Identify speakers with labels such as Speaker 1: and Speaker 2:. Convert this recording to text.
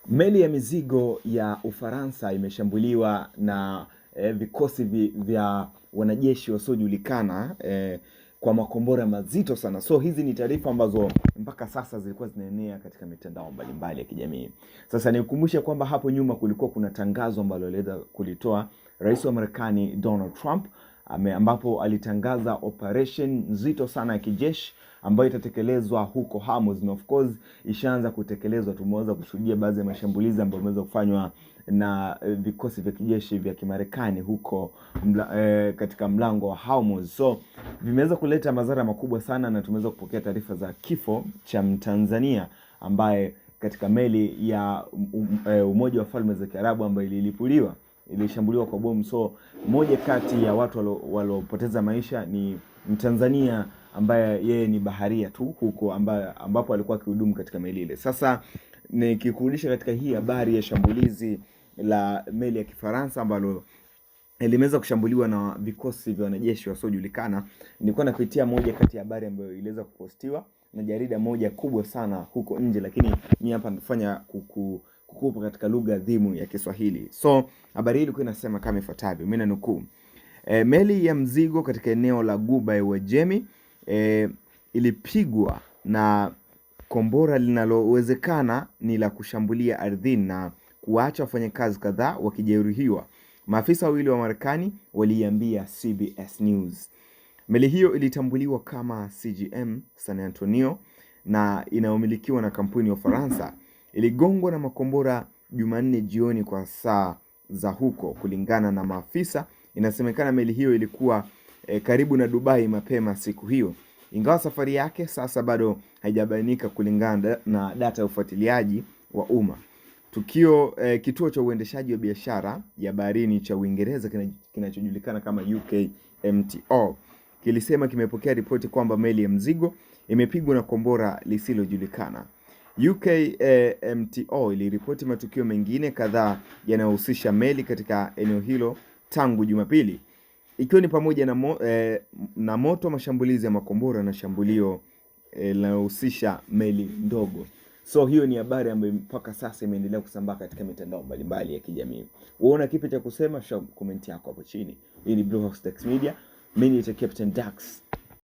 Speaker 1: Meli ya mizigo ya Ufaransa imeshambuliwa na vikosi vya wanajeshi wasiojulikana kwa makombora mazito sana. So hizi ni taarifa ambazo mpaka sasa zilikuwa zinaenea katika mitandao mbalimbali ya kijamii. Sasa nikukumbusha kwamba hapo nyuma kulikuwa kuna tangazo ambalo aliweza kulitoa Rais wa Marekani Donald Trump ambapo alitangaza operation nzito sana ya kijeshi ambayo itatekelezwa huko Hormuz, na of course ishaanza kutekelezwa. Tumeweza kushuhudia baadhi ya mashambulizi ambayo yameweza kufanywa na vikosi vya kijeshi vya Kimarekani huko katika mlango wa Hormuz. So vimeweza kuleta madhara makubwa sana, na tumeweza kupokea taarifa za kifo cha Mtanzania ambaye katika meli ya Umoja wa Falme za Kiarabu ambayo ilishambuliwa kwa bomu. So moja kati ya watu waliopoteza maisha ni Mtanzania ambaye yeye ni baharia tu huko ambapo alikuwa akihudumu katika meli ile. Sasa nikikurudisha katika hii habari ya shambulizi la meli ya Kifaransa ambalo limeweza kushambuliwa na vikosi vya wanajeshi wasiojulikana, nilikuwa nakuitia moja kati ya habari ambayo iliweza kupostiwa na jarida moja kubwa sana huko nje, lakini mimi hapa nafanya kukupa katika lugha adhimu ya Kiswahili. So habari hii ilikuwa inasema kama ifuatavyo, mimi nanukuu: meli ya mzigo katika eneo la Ghuba ya Uajemi ilipigwa na kombora linalowezekana ni la kushambulia ardhini na kuacha wafanyakazi kadhaa wakijeruhiwa, maafisa wawili wa Marekani waliambia CBS News. Meli hiyo ilitambuliwa kama CGM San Antonio na inayomilikiwa na kampuni ya Ufaransa. Iligongwa na makombora Jumanne jioni kwa saa za huko, kulingana na maafisa. Inasemekana meli hiyo ilikuwa karibu na Dubai mapema siku hiyo, ingawa safari yake sasa bado haijabainika kulingana na data ya ufuatiliaji wa umma. Kituo cha uendeshaji wa biashara ya baharini cha Uingereza kinachojulikana kama UKMTO kilisema kimepokea ripoti kwamba meli ya mzigo imepigwa na kombora lisilojulikana. UKMTO iliripoti matukio mengine kadhaa yanayohusisha meli katika eneo hilo tangu Jumapili, ikiwa ni pamoja na moto, mashambulizi ya makombora na shambulio linalohusisha meli ndogo. So hiyo ni habari ambayo mpaka sasa imeendelea kusambaa katika mitandao mbalimbali ya kijamii. Unaona kipi cha kusema? Share comment yako hapo chini. Hii ni Blue House Dax Media. Mimi ni Captain Dax.